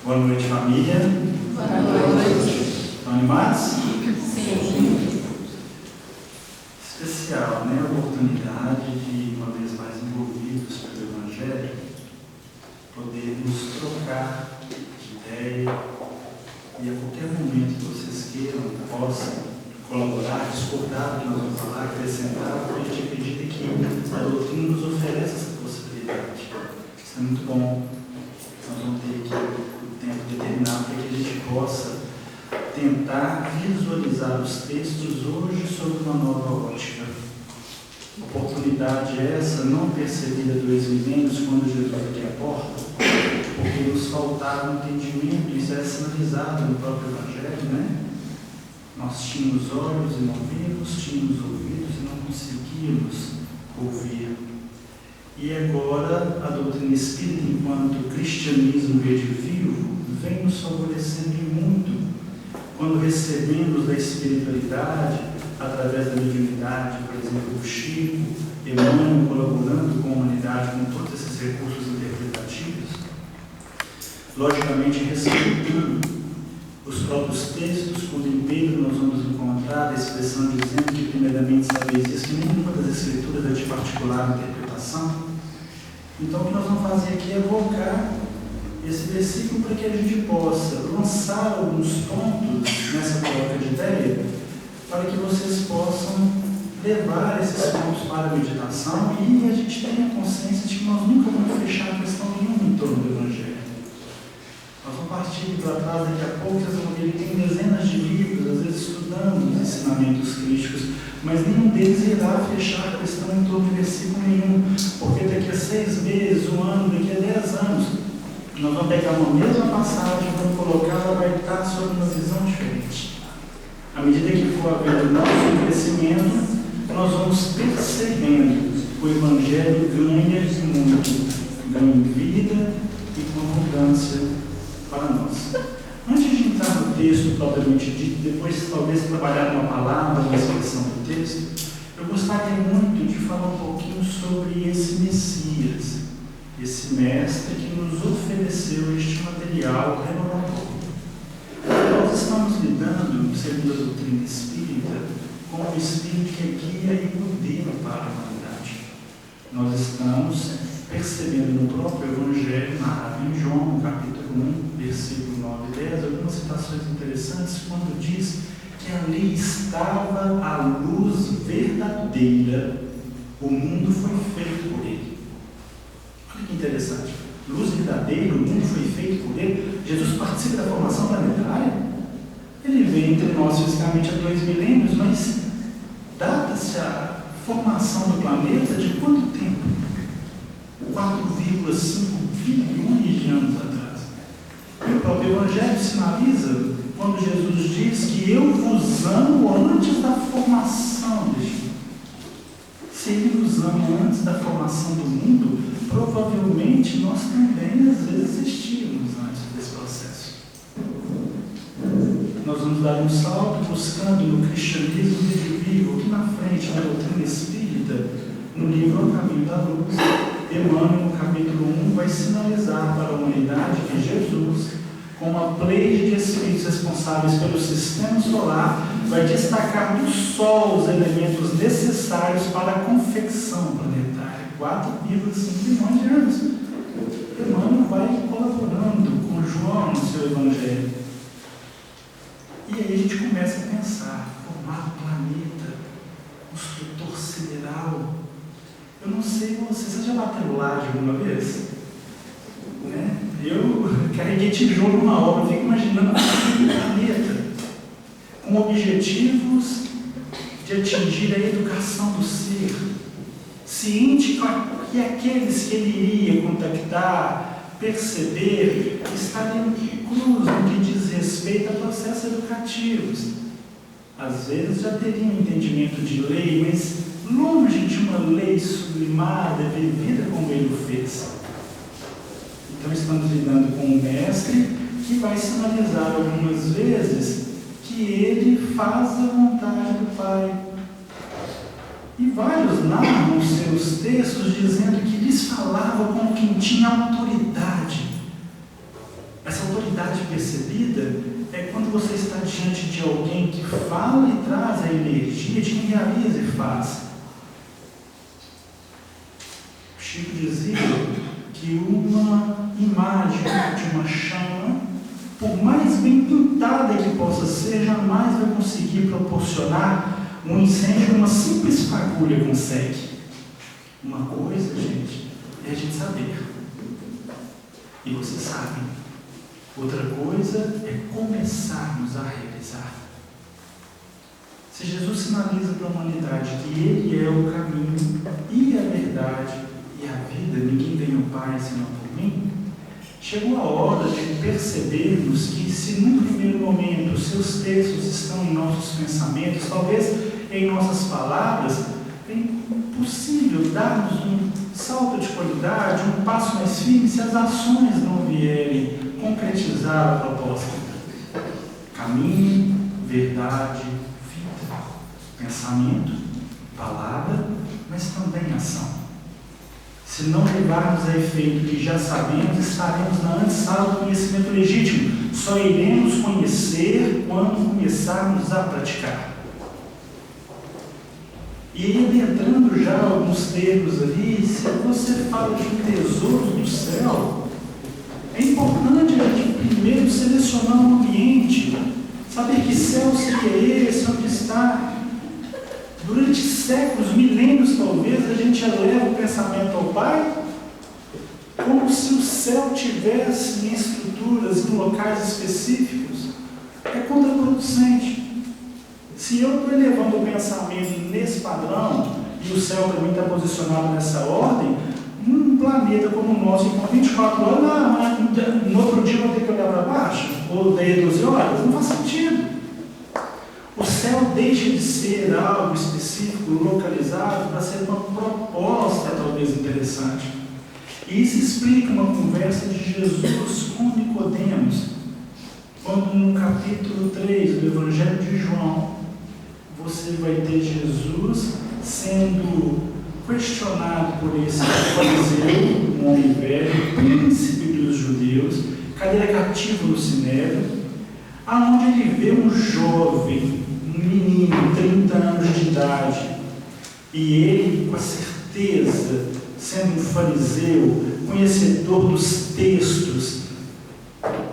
Boa noite, família. Boa noite. Estão animados? Sim. Especial, né? A oportunidade de, uma vez mais envolvidos pelo Evangelho, podermos trocar de ideia e a qualquer momento que vocês queiram, possam colaborar, discordar do que nós vamos falar, acrescentar, porque a gente acredita que a doutrina nos oferece essa possibilidade. Isso é muito bom. Nós vamos ter aqui o tempo determinado para que a gente possa tentar visualizar os textos hoje sob uma nova ótica. Oportunidade essa não percebida do ex-milênios quando Jesus aqui à porta, porque nos faltava entendimento, isso é sinalizado no próprio Evangelho, né? Nós tínhamos olhos e não vimos, tínhamos ouvidos e não conseguíamos ouvir. E agora a doutrina espírita, enquanto cristianismo redivivo, vem nos favorecendo muito quando recebemos da espiritualidade, através da mediunidade, por exemplo, o Chico, Emmanuel colaborando com a humanidade com todos esses recursos interpretativos, logicamente respeitando os próprios textos, quando em Pedro nós vamos encontrar a expressão dizendo que primeiramente sabeis isso, que nenhuma das escrituras é de particular interpretação. Então o que nós vamos fazer aqui é evocar esse versículo para que a gente possa lançar alguns pontos nessa troca de ideia, para que vocês possam levar esses pontos para a meditação e a gente tenha consciência de que nós nunca vamos fechar questão nenhuma em torno do Evangelho. Nós vamos partir para trás daqui a pouco, vocês vão ver que tem dezenas de livros, às vezes estudando os ensinamentos crísticos, mas nenhum deles irá fechar a questão em torno de versículo nenhum, porque daqui a 6 meses, um ano, daqui a 10 anos, nós vamos pegar uma mesma passagem, vamos colocar, ela vai estar sob uma visão diferente. À medida que for havendo nosso crescimento, nós vamos percebendo o Evangelho ganha muito, ganha em vida e com abundância para nós. Antes de entrar no texto propriamente dito, depois talvez trabalhar uma palavra, uma expressão do texto, eu gostaria muito de falar um pouquinho sobre esse Messias, esse mestre que nos ofereceu este material renovador. Nós estamos lidando, segundo a doutrina espírita, com o Espírito que guia e modela para a humanidade. Nós estamos percebendo no próprio Evangelho, narrado em João, no capítulo 1, versículo 9 e 10, algumas citações interessantes, quando diz que ali estava a luz verdadeira, o mundo foi feito por ele. Olha que interessante. Luz verdadeira, o mundo foi feito por ele. Jesus participa da formação planetária. Ele veio entre nós fisicamente há 2 milênios, mas data-se a formação do planeta de quanto tempo? 4,5 bilhões de anos atrás. E o próprio Evangelho sinaliza quando Jesus diz que eu vos amo antes da formação deste mundo. Se ele nos ama antes da formação do mundo, provavelmente nós também às vezes existíamos antes desse processo. Nós vamos dar um salto buscando no cristianismo vivo, aqui na frente, na doutrina espírita, no livro O Caminho da Luz. Emmanuel, no capítulo 1, vai sinalizar para a humanidade que Jesus, com uma pleia de espíritos responsáveis pelo sistema solar, vai destacar do Sol os elementos necessários para a confecção planetária. 4,5 bilhões de anos. Emmanuel vai colaborando com João no seu Evangelho. E aí a gente começa a pensar, formar o planeta, construtor sideral. Eu não sei vocês já bateram laje alguma vez? Né? Eu carreguei tijolo numa obra, fico imaginando o planeta, com objetivos de atingir a educação do ser, ciente que aqueles que ele iria contactar, perceber, estariam inclusos no que diz respeito a processos educativos. Às vezes já teriam entendimento de lei, mas longe de uma lei sublimada, vivida como ele o fez. Então estamos lidando com um mestre que vai sinalizar algumas vezes que ele faz a vontade do Pai. E vários narram os seus textos dizendo que lhes falava como quem tinha autoridade. Essa autoridade autoridade percebida é quando você está diante de alguém que fala e traz a energia de quem realiza e faz. Chico dizia que uma imagem de uma chama, por mais bem pintada que possa ser, jamais vai conseguir proporcionar um incêndio que uma simples fagulha consegue. Uma coisa, gente, é a gente saber. E vocês sabem. Outra coisa é começarmos a realizar. Se Jesus sinaliza para a humanidade que Ele é o caminho e a verdade e a vida, ninguém vem ao Pai senão por mim, chegou a hora de percebermos que, se no primeiro momento os seus textos estão em nossos pensamentos, talvez em nossas palavras, é impossível darmos um salto de qualidade, um passo mais firme, se as ações não vierem concretizar a proposta. Caminho, verdade, vida, pensamento, palavra, mas também ação. Se não levarmos a efeito o que já sabemos, estaremos na antessala do conhecimento legítimo. Só iremos conhecer quando começarmos a praticar. E adentrando já alguns termos ali, se você fala de um tesouro do céu, é importante a gente primeiro selecionar um ambiente, saber que céu seria esse, onde está. Durante séculos, milênios talvez, a gente eleva o pensamento ao Pai como se o céu tivesse em estruturas, em locais específicos. É contraproducente. Se eu estou elevando o pensamento nesse padrão, e o céu para mim está posicionado nessa ordem, num planeta como o nosso, com 24 horas, no outro dia eu vou ter que olhar para baixo, ou daí 12 horas, não faz sentido. O céu deixa de ser algo específico, localizado, para ser uma proposta talvez interessante. E isso explica uma conversa de Jesus com Nicodemos, quando no capítulo 3 do Evangelho de João, você vai ter Jesus sendo questionado por esse fariseu, um homem velho, príncipe dos judeus, cadeira cativa no Sinédrio, aonde ele vê um jovem, um menino, 30 anos de idade, e ele, com a certeza, sendo um fariseu, conhecedor dos textos,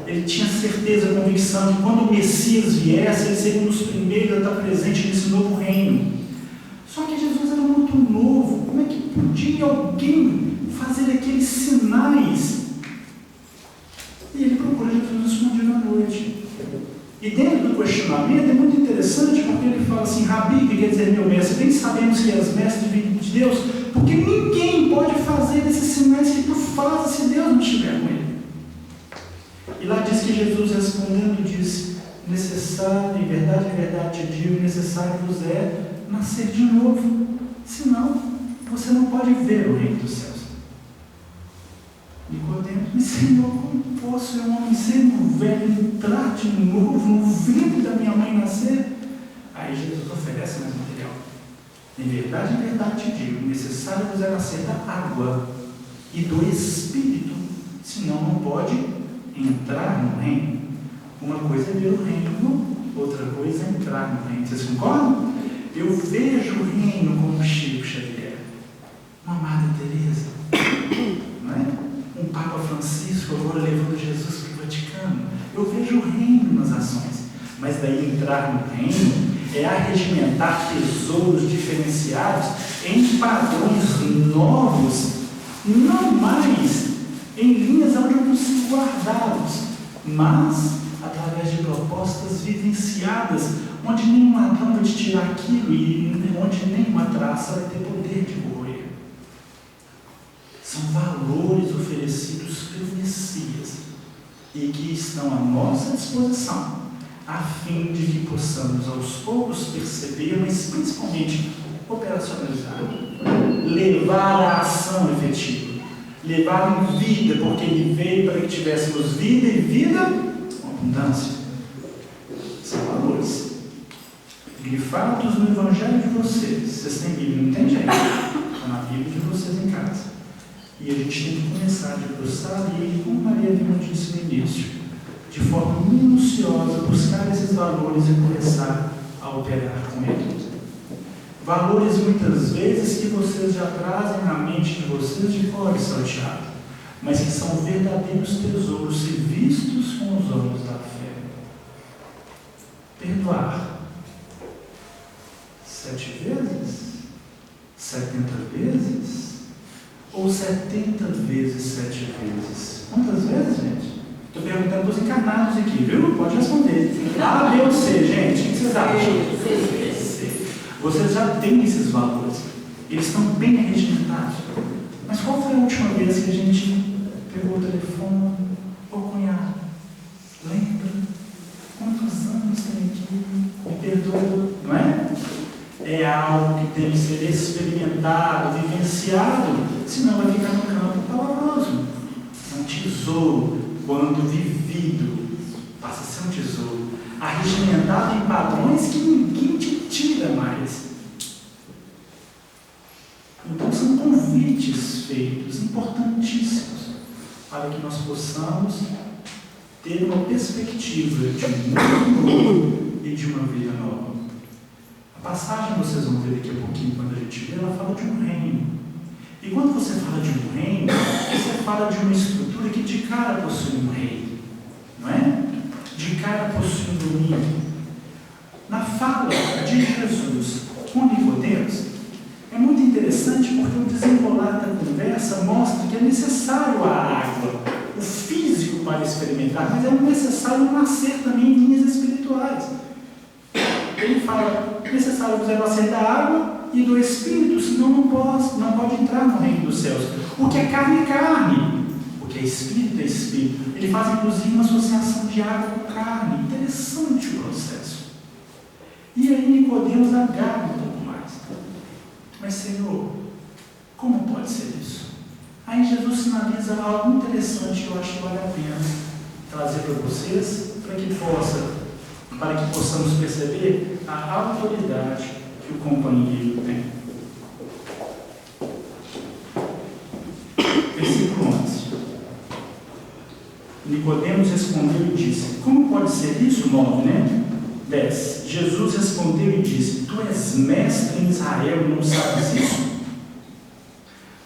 ele tinha certeza, convicção que quando o Messias viesse, ele seria um dos primeiros a estar presente nesse novo reino. Só que Jesus era muito novo. Como é que podia alguém fazer aqueles sinais? E ele procura Jesus escondido à noite. E dentro do questionamento é muito interessante, porque ele fala assim: Rabi, que quer dizer meu mestre, bem sabemos que és mestre de Deus, porque ninguém pode fazer esses sinais que tu fazes se Deus não estiver com ele. E lá diz que Jesus respondendo disse: necessário, em verdade te digo, necessário vos é nascer de novo, senão você não pode ver o reino dos céus. Nicodemos: mas Senhor, como posso eu, um homem sendo velho, entrar de novo no ventre da minha mãe nascer? Aí Jesus oferece mais material. Em verdade te digo, necessário vos é nascer da água e do Espírito, senão não pode entrar no reino. Uma coisa é ver o reino, outra coisa é entrar no reino. Vocês concordam? Eu vejo o reino como Chico Xavier, uma Madre Teresa, não é? Um Papa Francisco agora levando Jesus para o Vaticano. Eu vejo o reino nas ações, mas daí entrar no reino é arregimentar tesouros diferenciados em padrões novos, não mais em linhas onde eu consigo guardá-los, mas através de propostas vivenciadas, onde nenhum ladrão vai te tirar aquilo e onde nenhuma traça vai ter poder de corroer. São valores oferecidos pelo Messias e que estão à nossa disposição, a fim de que possamos aos poucos perceber, mas principalmente operacionalizar, levar à ação efetiva. Levar em vida, porque Ele veio para que tivéssemos vida e vida com abundância. São valores grifados no Evangelho de vocês. Vocês têm Bíblia, não tem jeito? Está na Bíblia de vocês em casa. E a gente tem que começar a debruçar e, como Maria Lima disse no início, de forma minuciosa, buscar esses valores e começar a operar com eles. Valores muitas vezes que vocês já trazem na mente de vocês de cor salteado, mas que são verdadeiros tesouros se vistos com os olhos da fé. Perdoar 7 vezes? 70 vezes? Ou 70 vezes 7 vezes? Quantas vezes, gente? Estou perguntando para os encarnados aqui, viu? Pode responder. A, B ou C, gente? O que vocês acham? C. Vocês já têm esses valores. Eles estão bem regimentados. Mas qual foi a última vez que a gente pegou o telefone? Ô cunhado, lembra? Quantos anos tem aqui? Me perdoa, não é? É algo que tem que ser experimentado, vivenciado, senão vai ficar no campo pavoroso. É um tesouro, quando vivido, passa a ser um tesouro, arregimentado em padrões que ninguém te tira mais. Então são convites feitos, importantíssimos, para que nós possamos ter uma perspectiva de um mundo novo e de uma vida nova. A passagem, vocês vão ver daqui a pouquinho, quando a gente lê, ela fala de um reino. E quando você fala de um reino, você fala de uma estrutura que de cara possui um rei, não é? De cara possui um domínio. Na fala de Jesus com Nicodemos, é muito interessante porque o desenrolar da conversa mostra que é necessário a água, o físico para experimentar, mas é necessário nascer também em linhas espirituais. Ele fala, é necessário você nascer da água e do Espírito, senão não pode entrar no reino dos céus. O que é carne é carne, o que é Espírito é Espírito. Ele faz inclusive uma associação de água com carne. Interessante o processo. E aí Nicodemos agarra um pouco mais. Mas Senhor, como pode ser isso? Aí Jesus sinaliza algo interessante que eu acho que vale a pena trazer para vocês, para que possamos perceber a autoridade que o companheiro tem. Versículo 11. Nicodemos respondeu e disse: como pode ser isso? 9, né? 10. Jesus respondeu e disse: tu és mestre em Israel e não sabes isso?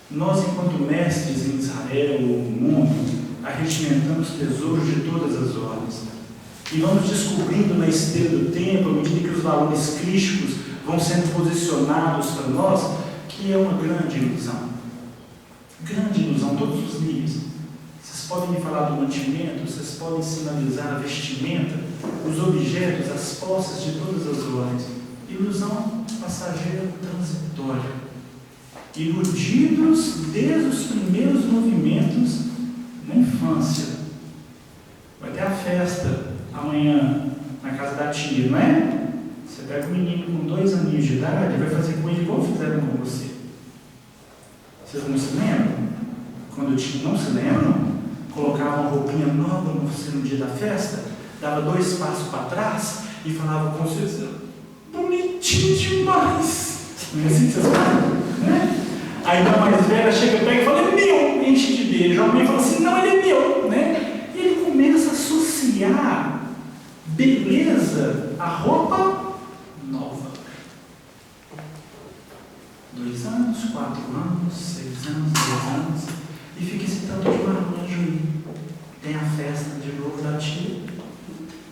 Nós, enquanto mestres em Israel ou no mundo, arregimentamos tesouros de todas as ordens. E vamos descobrindo na esteira do tempo, à medida que os valores crísticos vão sendo posicionados para nós, que é uma grande ilusão. Grande ilusão, todos os níveis. Vocês podem me falar do mantimento, vocês podem sinalizar a vestimenta, os objetos, as posses de todas as ordens. Ilusão passageira, transitória. Iludidos desde os primeiros movimentos na infância. Vai ter a festa amanhã na casa da tia, não é? Você pega um menino com 2 aninhos de idade e vai fazer com ele igual fizeram com você. Vocês não se lembram? Quando não se lembram, colocava uma roupinha nova no você no dia da festa, dava 2 passos para trás e falava com vocês: bonitinho demais. Não é assim que vocês falam? Né? Aí a mais velha chega, pega e fala: é meu, enche de beijo. A mãe fala assim: não, ele é meu, né? E ele começa a associar beleza à roupa nova. 2 anos, 4 anos, 6 anos, 10 anos, e fica esse tanto de marmanjo aí. Tem a festa de novo da tia.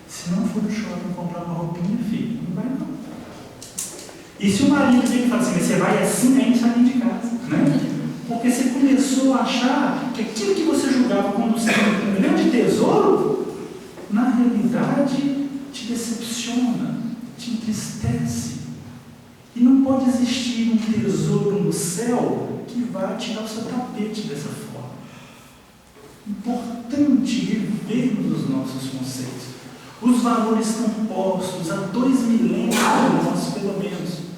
Se não for no shopping comprar uma roupinha, filho, não vai não. E se o marido vem e fala assim: você vai assim, nem sair de casa, né? Porque você começou a achar que aquilo que você julgava como sendo um grande tesouro, na realidade te decepciona, te entristece. E não pode existir um tesouro no céu que vá tirar o seu tapete dessa forma. Importante revermos os nossos conceitos. Os valores estão postos há 2 milênios para nós, pelo menos.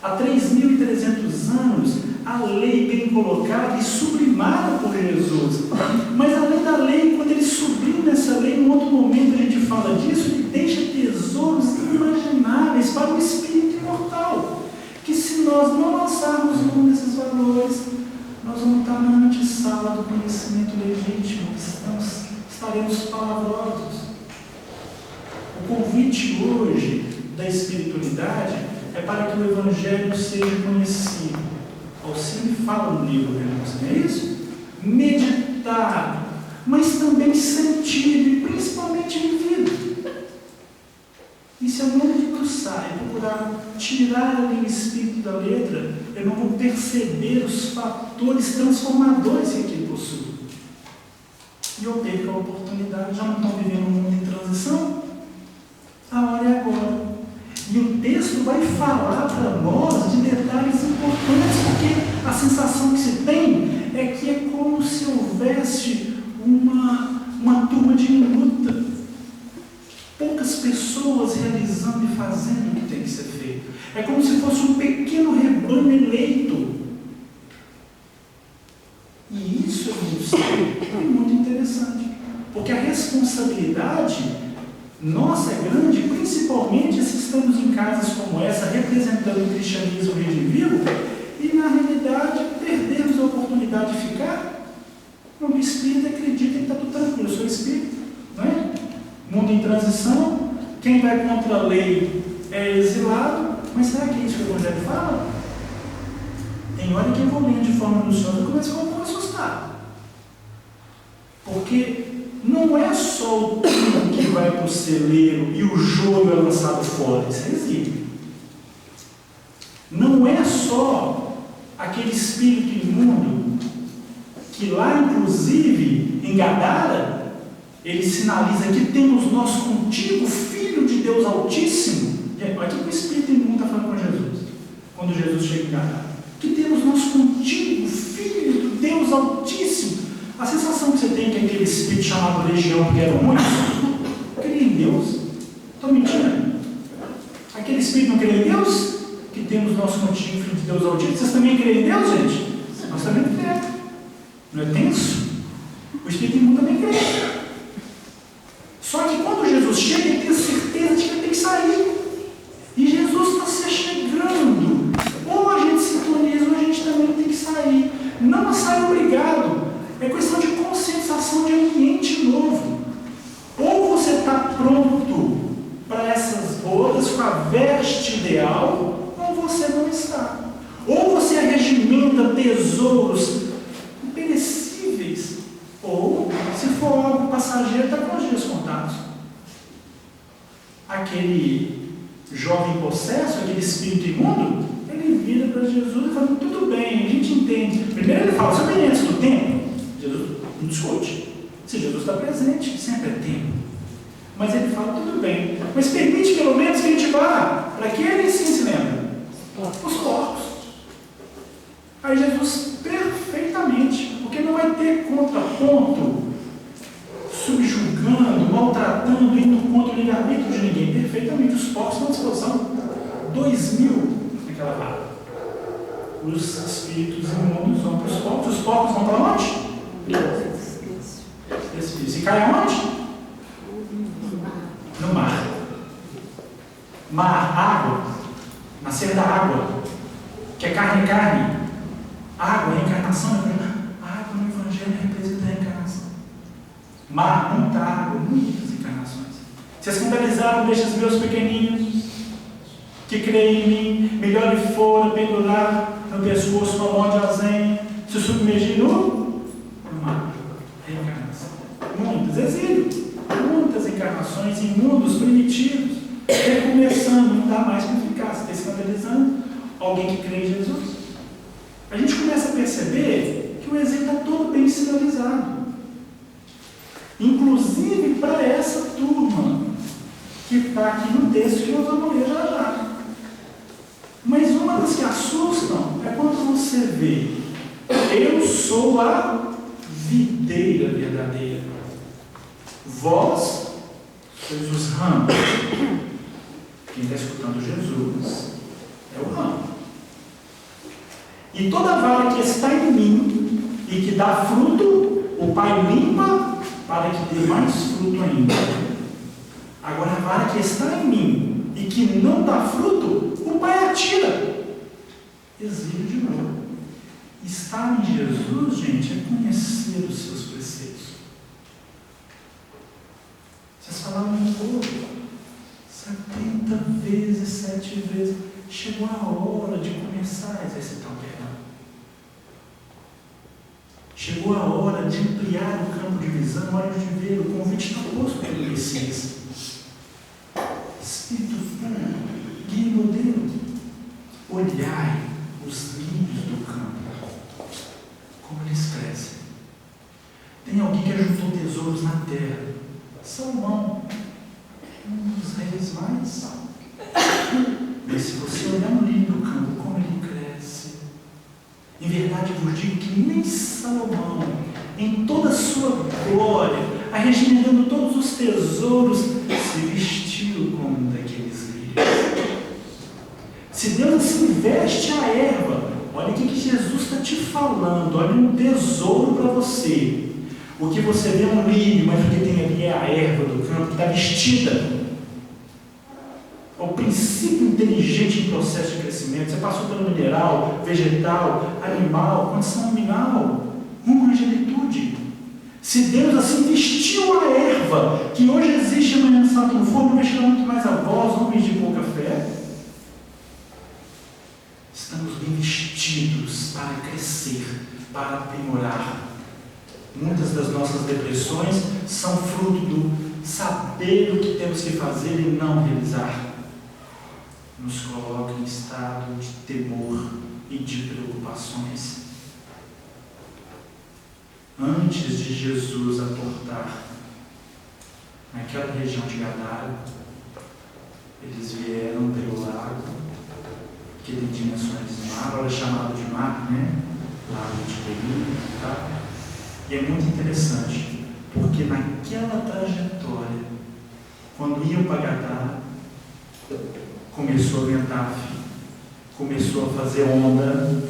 Há 3.300 anos, a lei bem colocada e sublimada por Jesus. Mas além da lei, quando ele sublima essa lei, em outro momento a gente fala disso, ele deixa tesouros inimagináveis para o espírito imortal. Que se nós não lançarmos mão desses valores, nós vamos estar na antessala do conhecimento legítimo, estaremos palavrosos. convite hoje da espiritualidade é para que o Evangelho seja conhecido. Alcine fala no livro, não é isso? Meditado, mas também sentido e principalmente vivido. E se eu não debruçar e procurar tirar ali o espírito da letra, eu não vou perceber os fatores transformadores que aquilo possui. E eu perco a oportunidade. Já não estão vivendo um mundo em transição? A hora é agora. E o texto vai falar para nós de detalhes importantes, porque a sensação que se tem é que é como se houvesse uma turma diminuta, poucas pessoas realizando e fazendo o que tem que ser feito. É como se fosse um pequeno rebanho eleito. E isso é muito sério e muito interessante, porque a responsabilidade nossa é grande, principalmente se estamos em casas como essa, representando o cristianismo redivivo, e na realidade perdermos a oportunidade de ficar. O espírito acredita que está tudo tranquilo, eu sou espírito, não é? Mundo em transição, quem vai contra a lei é exilado, mas será que é isso que o Evangelho fala? Tem hora que eu vou lendo de forma minuciosa e começo a assustar. Porque não é só o trigo que vai para o celeiro e o joio é lançado fora, isso é exílio. Não é só aquele espírito imundo que lá, inclusive, em Gadara, ele sinaliza que temos nós contigo, Filho de Deus Altíssimo. Olha aqui que o espírito imundo está falando com Jesus, quando Jesus chega em Gadara. Que temos nós contigo, Filho de Deus Altíssimo. A sensação que você tem que aquele espírito chamado Legião, que eram muitos, cria em Deus. Estou mentindo? Aquele espírito não crê em Deus? Que temos nosso contigo, Filho de Deus Altíssimo. Vocês também creem em Deus, gente? Nós também cremos. Não é tenso? O espírito imundo também crê. Só que quando Jesus chega, ele tem certeza de que ele tem que sair. E Jesus está se chegando. Ou a gente sintoniza, ou a gente também tem que sair. Não a sair obrigado. É questão de conscientização de ambiente novo. Ou você está pronto para essas bodas com a veste ideal, ou você não está. Ou você arregimenta tesouros perecíveis, ou, se for algo passageiro, está com os dias contados. Aquele jovem possesso, aquele espírito imundo, ele vira para Jesus e fala: tudo bem, a gente entende. Primeiro ele fala: você vem antes do tempo? Jesus não discute. Se Jesus está presente, sempre é tempo. Mas ele fala: tudo bem, mas permite pelo menos que a gente vá para que ele se lembra? Os porcos. Aí Jesus, perfeitamente, porque não vai ter contraponto, subjugando, maltratando, indo contra o livre-arbítrio de ninguém. Perfeitamente, os porcos estão à disposição. 2.000 naquela vara. Os espíritos imundos vão para os porcos vão para onde? E cai aonde? No mar. Mar, água. Nascer da água. Que é carne, carne. Água, reencarnação. Água no Evangelho representa a reencarnação. Mar, muita água, muitas encarnações. Se escandalizaram destes meus pequeninos, que creem em mim, melhor lhe fora pendurar no pescoço uma mão de azenha, se submergir no mar. Reencarnação. Muitas, exílio. Muitas encarnações em mundos primitivos, recomeçando, não dá mais para ficar. Você está escandalizando alguém que crê em Jesus. A gente começa a perceber que o exemplo está todo bem sinalizado. Inclusive para essa turma que está aqui no texto que nós vamos ler já já. Mas uma das que assustam é quando você vê: eu sou a videira verdadeira. Vós sois os ramos. Quem está escutando Jesus é o ramo. E toda vara que está em mim e que dá fruto, o Pai limpa para que dê mais fruto ainda. Agora, a vara que está em mim e que não dá fruto, o Pai atira. Exílio de novo. Estar em Jesus, gente, é conhecer os seus preceitos. Vocês falaram um pouco. 7 vezes. Chegou a hora de começar a exercitar o perdão. Chegou a hora de ampliar o campo de visão, a hora de ver. O convite está posto pelo Messias. Espírito Santo, guia e modelo. Olhai os lírios do campo, como eles crescem. Tem alguém que ajuntou tesouros na terra. Salomão, um dos reis mais. Mas se você olhar no lírio do campo, como ele cresce, em verdade vos digo que nem Salomão, em toda a sua glória, arregimentando todos os tesouros, se vestiu como um daqueles lírios. Se Deus assim veste a erva, olha o que Jesus está te falando, olha um tesouro para você. O que você vê é um lírio, mas o que tem ali é a erva do campo que está vestida. É o princípio inteligente em processo de crescimento. Você passou pelo mineral, vegetal, animal, condição nominal, rumo à angelitude. Se Deus assim vestiu a erva, que hoje existe amanhã no Santo no Forno, vai chegar muito mais a vós, homens de pouca fé. Estamos bem vestidos para crescer, para aprimorar. Muitas das nossas depressões são fruto do saber o que temos que fazer e não realizar. Nos coloca em estado de temor e de preocupações. Antes de Jesus aportar naquela região de Gadara, eles vieram pelo lago, que tem dimensões de mar, agora é chamado de mar, né? Lago de Tiberíades, tá? E é muito interessante, porque naquela trajetória, quando iam para Gadara, começou a ventar, começou a fazer onda,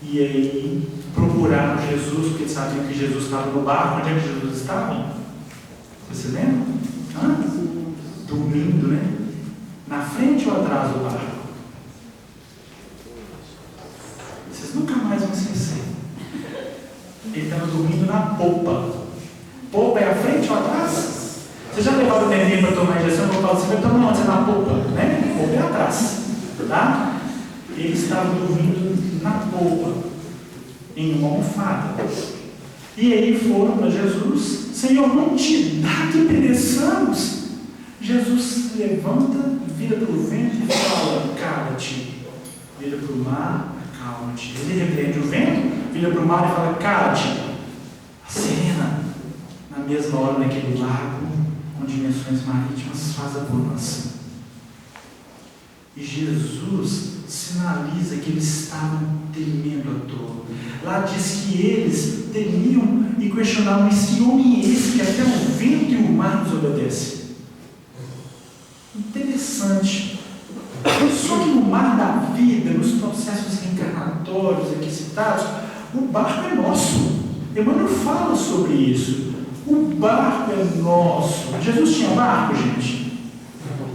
e aí procuraram Jesus, porque sabiam que Jesus estava no barco. Onde é que Jesus estava? Você lembra? Dormindo, né? Na frente ou atrás do barco? Vocês nunca mais vão esquecer. Ele estava dormindo na polpa. Polpa é a frente ou atrás? Você já levou o neném para tomar injeção? Eu falo assim, vai tomar onde? Você na polpa, né? Polpa é atrás, tá? Ele estava dormindo na polpa, em uma almofada. E aí foram para Jesus. Senhor, não te dá que pereçamos. Jesus se levanta, vira para o vento e fala, cala-te. Vira para o mar, acalma-te. Ele repreende o vento, vira para o mar e fala, cala-te. A serena, na mesma hora, naquele lago, com dimensões marítimas, faz a bonança. E Jesus sinaliza que eles estavam temendo à toa. Lá diz que eles temiam e questionavam: esse homem é esse que até o vento e o mar nos obedecem? Interessante. Só que no mar da vida, nos processos reencarnatórios aqui citados, o barco é nosso. Emmanuel fala sobre isso. O barco é nosso. Jesus tinha barco, gente?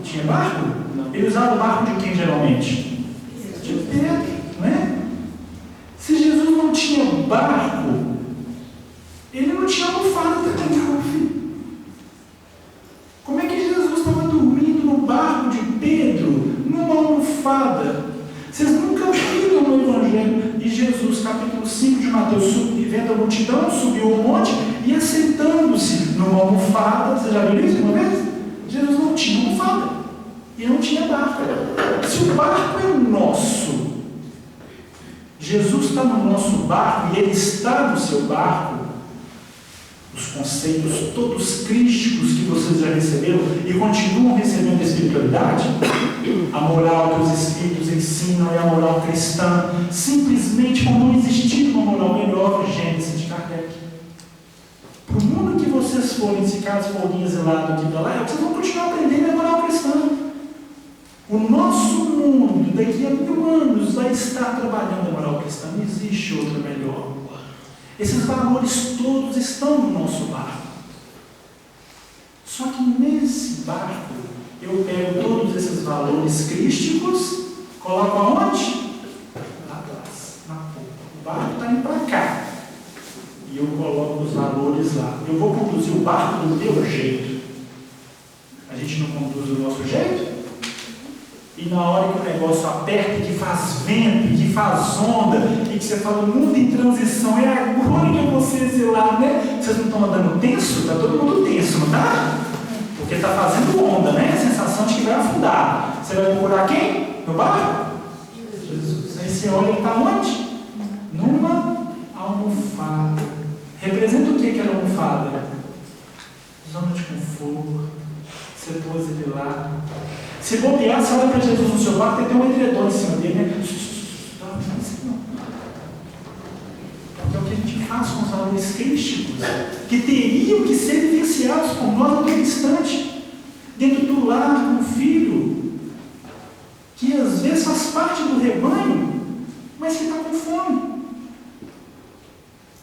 Tinha barco? Não. Ele usava o barco de quem geralmente? De Pedro, não é? Se Jesus não tinha barco, ele não tinha almofada para pegar o filho. Como é que Jesus estava dormindo no barco de Pedro, numa almofada? Vocês nunca viram no Evangelho. E Jesus, capítulo 5 de Mateus, vendo a multidão, subiu ao monte e assentando-se numa almofada. Você já viu isso uma vez? Jesus não tinha almofada e não tinha barco. Se o barco é nosso, Jesus está no nosso barco e Ele está no seu barco, os conceitos todos crísticos que vocês já receberam e continuam recebendo da espiritualidade, a moral que os espíritos ensinam é a moral cristã, simplesmente por não existir uma moral melhor, Gênesis de Kardec. Para o mundo que vocês forem, se caso forem exilados aqui para lá, vocês vão continuar aprendendo a moral cristã. O nosso mundo, daqui a 1000 anos, vai estar trabalhando a moral cristã. Não existe outra melhor. Esses valores todos estão no nosso barco. Só que nesse barco, eu pego todos esses valores crísticos, coloco aonde? Lá atrás, na polpa. O barco está indo para cá. E eu coloco os valores lá. Eu vou conduzir o barco do meu jeito. A gente não conduz do nosso jeito? E E na hora que o negócio aperta, que faz vento, que faz onda, e que você fala, mundo em transição, é agora que eu vou ser exilado, né? Vocês não estão andando tenso? Está todo mundo tenso, não está? Porque está fazendo onda, né? A sensação de que vai afundar. Você vai procurar quem? No barco? Jesus. Aí você olha, ele está onde? Numa almofada. Representa o que aquela almofada? Zona de conforto. Você pôs ele lá. Se bobear, você olha para Jesus no seu barco e tem um edredom em cima dele, né? Porque é o que a gente faz com os valores crísticos, que teriam que ser vivenciados por nós naquele instante, dentro do lar, com o filho, que às vezes faz parte do rebanho, mas que está com fome.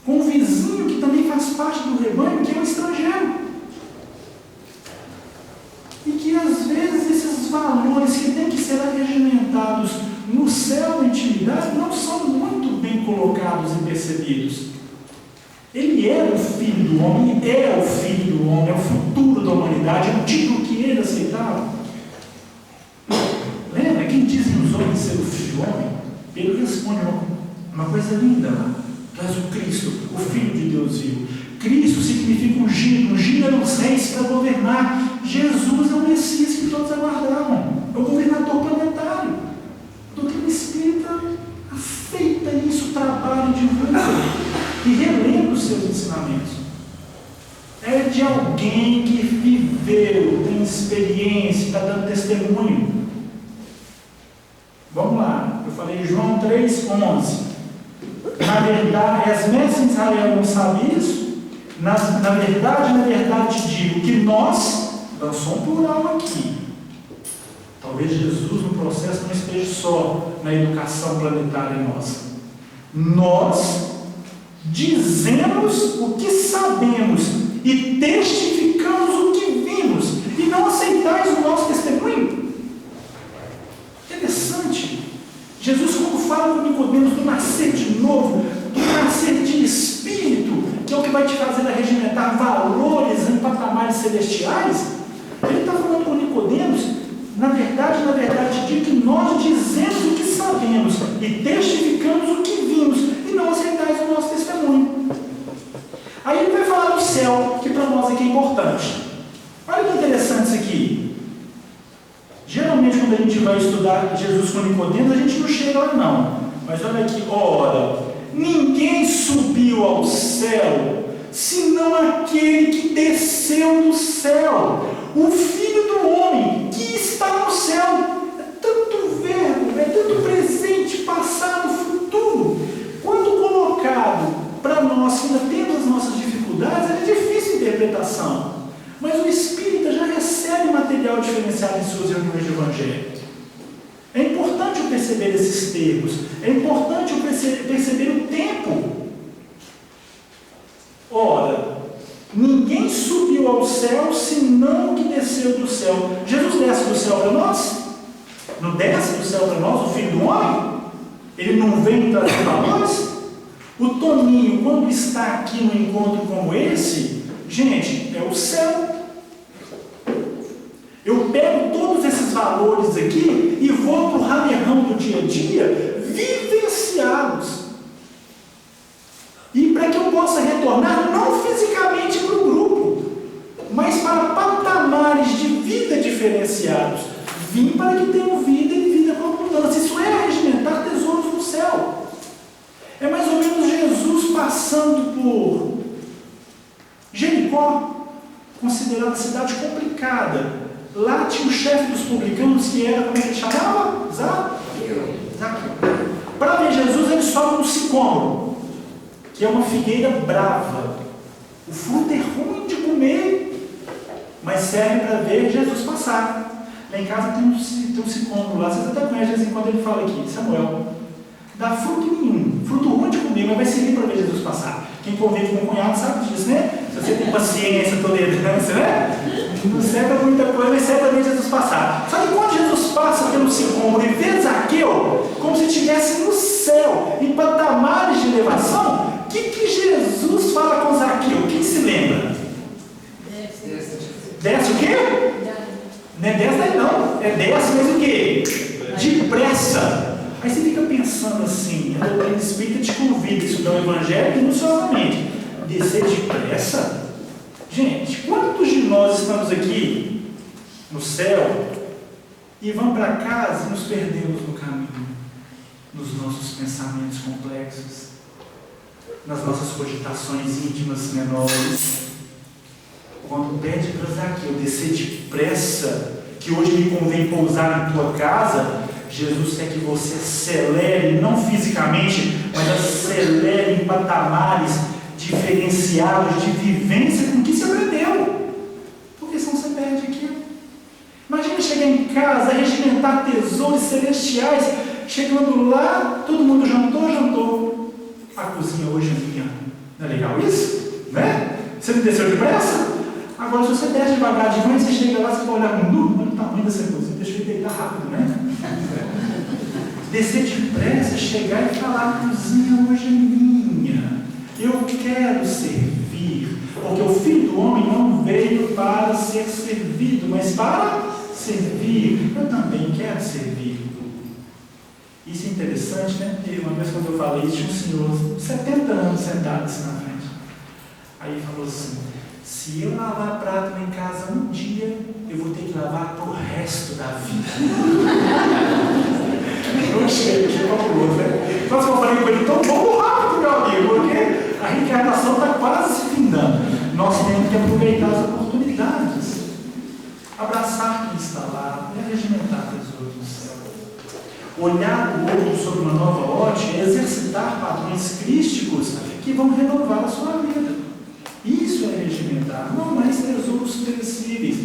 Com o vizinho que também faz parte do rebanho, que é um estrangeiro. E que às vezes esses valores que têm que ser regimentados no céu da intimidade não são muito bem colocados e percebidos. Ele era o Filho do Homem, é o Filho do Homem, é o futuro da humanidade, é o título que ele aceitava. Lembra? Quem dizem os homens ser o Filho do Homem? Pedro responde uma coisa linda lá. Tu és o Cristo, o Filho de Deus vivo. Cristo significa ungido eram os reis para governar. Jesus é o Messias que todos aguardavam, é o governador planetário. A doutrina espírita aceita isso, trabalha de divulga e relembra os seus ensinamentos. É de alguém que viveu, tem experiência, está dando testemunho. Vamos lá, eu falei João 3,11. Na verdade, as mestres de Israel não sabem isso? Na verdade digo que nós, lançou um plural aqui. Talvez Jesus no processo não esteja só na educação planetária nossa. Nós dizemos o que sabemos e testificamos o que vimos e não aceitais o nosso testemunho. Interessante. Jesus, quando fala com Nicodemos do nascer de novo, do nascer de espírito, que é o que vai te fazer a regimentar valores em patamares celestiais, ele está falando com Nicodemos, na verdade, de que nós dizemos o que sabemos e testificamos o que vimos e não aceitais o nosso testemunho. Aí ele vai falar do céu, que para nós aqui é importante. Olha que interessante isso aqui. Geralmente, quando a gente vai estudar Jesus com Nicodemos, a gente não chega lá não. Mas olha aqui, ora, ninguém subiu ao céu, senão aquele que desceu do céu, o Filho do Homem, que está no céu. É tanto verbo, é tanto presente, passado, futuro. Quando colocado para nós, que ainda temos as nossas dificuldades, é difícil a interpretação. Mas o espírita já recebe material diferenciado em suas reuniões de evangelho. É importante eu perceber esses termos. É importante eu perceber o tempo. Ora, ninguém subiu ao céu senão o que desceu do céu. Jesus desce do céu para nós? Não desce do céu para nós o Filho do Homem? Ele não vem trazer valores? O Toninho, quando está aqui num encontro como esse, gente, é o céu. Eu pego todos esses valores aqui e vou para o ramerrão do dia a dia, vivenciá-los. E para que eu possa retornar, não fisicamente para o grupo, mas para patamares de vida diferenciados. Vim para que tenham vida e vida com abundância. Isso é regimentar tesouros no céu. É mais ou menos Jesus passando por Jericó, considerada cidade complicada. Lá tinha o chefe dos publicanos, que era, como é que ele chamava? Zaqueu. Para ver Jesus, ele sobe no sicômoro, que é uma figueira brava. O fruto é ruim de comer, mas serve para ver Jesus passar. Lá em casa tem um sicômoro lá, vocês até conhecem, de vez em quando ele fala aqui, Samuel, dá fruto nenhum, fruto ruim de comer, mas vai servir para ver Jesus passar. Quem convive com o cunhado sabe disso, né? Se você tem paciência, tolerância, né? Não serve para muita coisa, mas serve para ver Jesus passar. Só que quando Jesus passa pelo sicômoro e vê Zaqueu, como se estivesse no céu, em patamares de elevação, o que Jesus fala com Zaqueu? Quem se lembra? Desce o quê? Não é 10 daí não, é 10, mas o quê? Depressa. Aí você fica pensando assim, a doutrina espírita te convida a estudar o Evangelho minuciosamente. Descer depressa? Gente, quantos de nós estamos aqui no céu e vamos para casa e nos perdemos no caminho, nos nossos pensamentos complexos, nas nossas cogitações íntimas menores? Quando pede para Zaqueu descer depressa, que hoje me convém pousar na tua casa, Jesus quer que você acelere, não fisicamente, mas acelere em patamares diferenciados de vivência com que você aprendeu. Porque senão você perde aquilo. Imagina chegar em casa, regimentar tesouros celestiais, chegando lá, todo mundo jantou. A cozinha hoje é minha. Não é legal isso? Né? Você não desceu depressa? Agora, se você desce devagar de manhã, você chega lá, você vai olhar com dúvida, olha o tamanho dessa cozinha, deixa eu deitar rápido, né? Descer depressa, chegar e falar, a cozinha hoje é minha. Eu quero servir, porque o Filho do Homem não veio para ser servido, mas para servir. Eu também quero servir. Isso é interessante, né? Porque uma vez quando eu falei isso, tinha um senhor, 70 anos, sentado assim na frente. Aí ele falou assim, se eu lavar prato em casa um dia, eu vou ter que lavar pro resto da vida. Não chega, chegou pro outro, né? Então, eu falei com ele, então vamos rápido, meu amigo, porque a reencarnação está quase se findando. Nós temos que aproveitar as oportunidades, abraçar quem está lá, e regimentar tesouros no céu. Olhar o outro sob uma nova ótica é exercitar padrões crísticos que vão renovar a sua vida. Isso é regimentar, não mais tesouros perecíveis,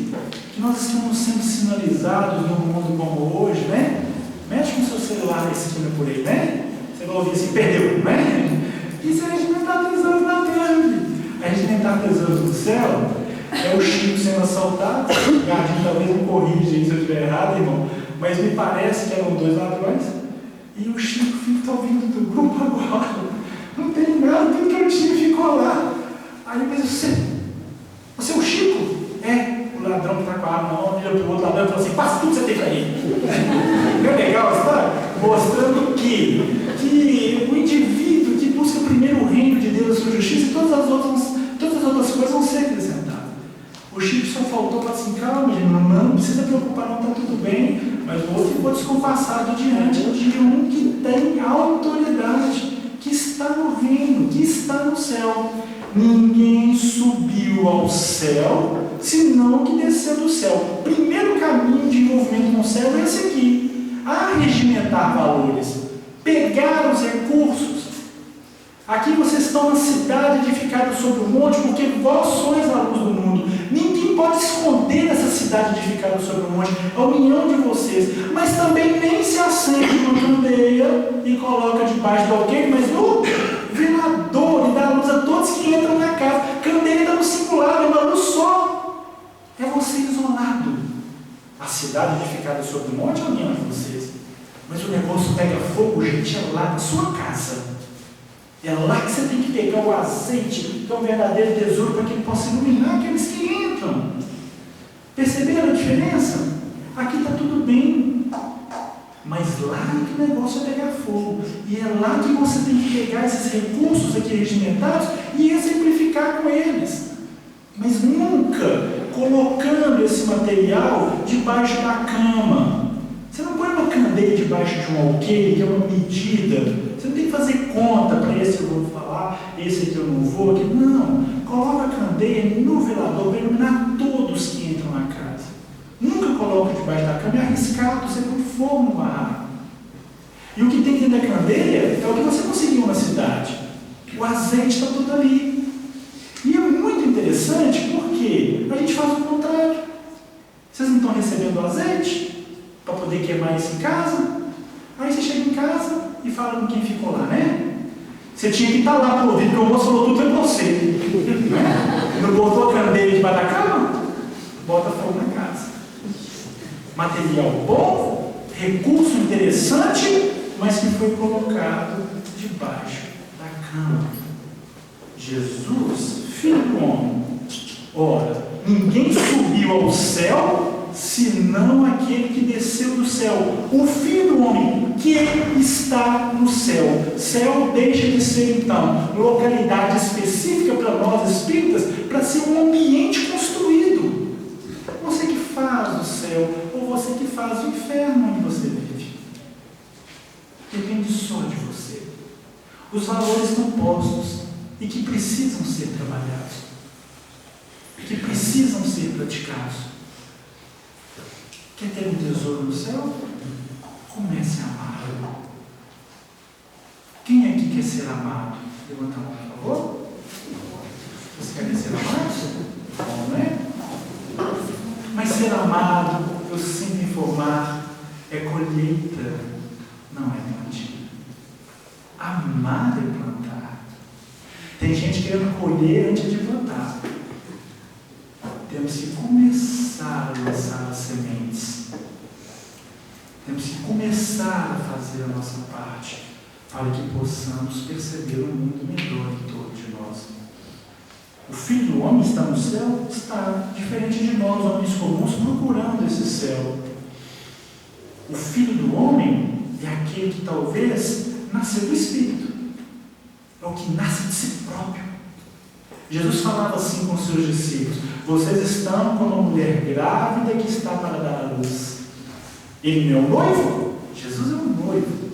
que nós estamos sendo sinalizados num mundo como hoje, né? Mexe com o seu celular na esquina por aí, né? Você vai ouvir assim, perdeu, né? Isso é regimentar tesouros na terra. A regimentar tesouros no céu é o Chico sendo assaltado. O Gardinho talvez me corrija se eu estiver errado, irmão, mas me parece que eram 2 ladrões. E o Chico está ouvindo do grupo agora. Não tem nada, tudo que eu tinha ficou lá. Aí ele diz, você é o Chico? É, o ladrão que está com a arma na mão, vira para o outro ladrão e fala assim, passa tudo que você tem para ir. Não é legal a história? Mostrando que o indivíduo que busca primeiro o reino de Deus e a sua justiça, e todas as outras coisas vão ser acrescentadas. O Chico só faltou para assim, calma, não precisa preocupar, não está tudo bem, mas o outro ficou descompassado diante de um que tem autoridade, que está no reino, que está no céu. Ninguém subiu ao céu, senão que desceu do céu. O primeiro caminho de envolvimento com o céu é esse aqui. Regimentar valores, pegar os recursos. Aqui vocês estão na cidade edificada sobre o monte, porque vós sois a luz do mundo. Ninguém pode esconder essa cidade edificada sobre o monte, a união de vocês. Mas também nem se acende uma candeia e coloca debaixo do alqueire, mas no velador, e dá luz a todos que entram na casa. Candeia está no singular, é uma luz só. É você isolado. A cidade edificada sobre o monte é a união de vocês. Mas o negócio pega fogo, gente, é lá na sua casa. É lá que você tem que pegar o azeite, que é um verdadeiro tesouro, para que ele possa iluminar aqueles que entram. Perceberam a diferença? Aqui está tudo bem, mas lá é que o negócio é pegar fogo. E é lá que você tem que pegar esses recursos aqui regimentados e exemplificar com eles. Mas nunca colocando esse material debaixo da cama. Você não põe uma candeia debaixo de um alqueire, que é uma medida. Você não tem que fazer conta para esse eu vou falar, esse aqui eu não vou. Aqui. Não. Coloca a candeia no velador para iluminar todos que entram na casa. Nunca coloca debaixo da cama, é arriscado, você põe fogo no barraco. E o que tem dentro da candeia é o que você conseguiu na cidade. O azeite está tudo ali. E é muito interessante porque a gente faz o contrário. Vocês não estão recebendo o azeite para poder queimar isso em casa? Aí você chega em casa e fala com quem ficou lá, né? Você tinha que estar lá para ouvir, porque o moço falou tudo para você. Né? Não botou a candeia debaixo da cama? Bota fogo na casa. Material bom, recurso interessante, mas que foi colocado debaixo da cama. Jesus, Filho do Homem. Ora, ninguém subiu ao céu, senão aquele que desceu do céu, o Filho do Homem, que está no céu. Céu deixa de ser, então, localidade específica para nós espíritas, para ser um ambiente construído. Você que faz o céu, ou você que faz o inferno onde você vive. Depende só de você. Os valores estão postos e que precisam ser trabalhados, que precisam ser praticados. Quer ter um tesouro no céu? Comece a amar. Quem aqui quer ser amado? Levanta a mão, por favor. Vocês querem ser amados? Bom, não é? Mas ser amado, eu sinto informar, é colheita, não é plantio. Amar é plantar. Tem gente querendo colher antes de plantar. Temos que começar a lançar as sementes. Temos que começar a fazer a nossa parte para que possamos perceber um mundo melhor em torno de nós. O Filho do Homem está no céu? Está, diferente de nós, homens comuns, procurando esse céu. O Filho do Homem é aquele que talvez nasceu do Espírito. É o que nasce de si próprio. Jesus falava assim com seus discípulos: vocês estão como uma mulher grávida que está para dar à luz. Ele não é o noivo? Jesus é o noivo.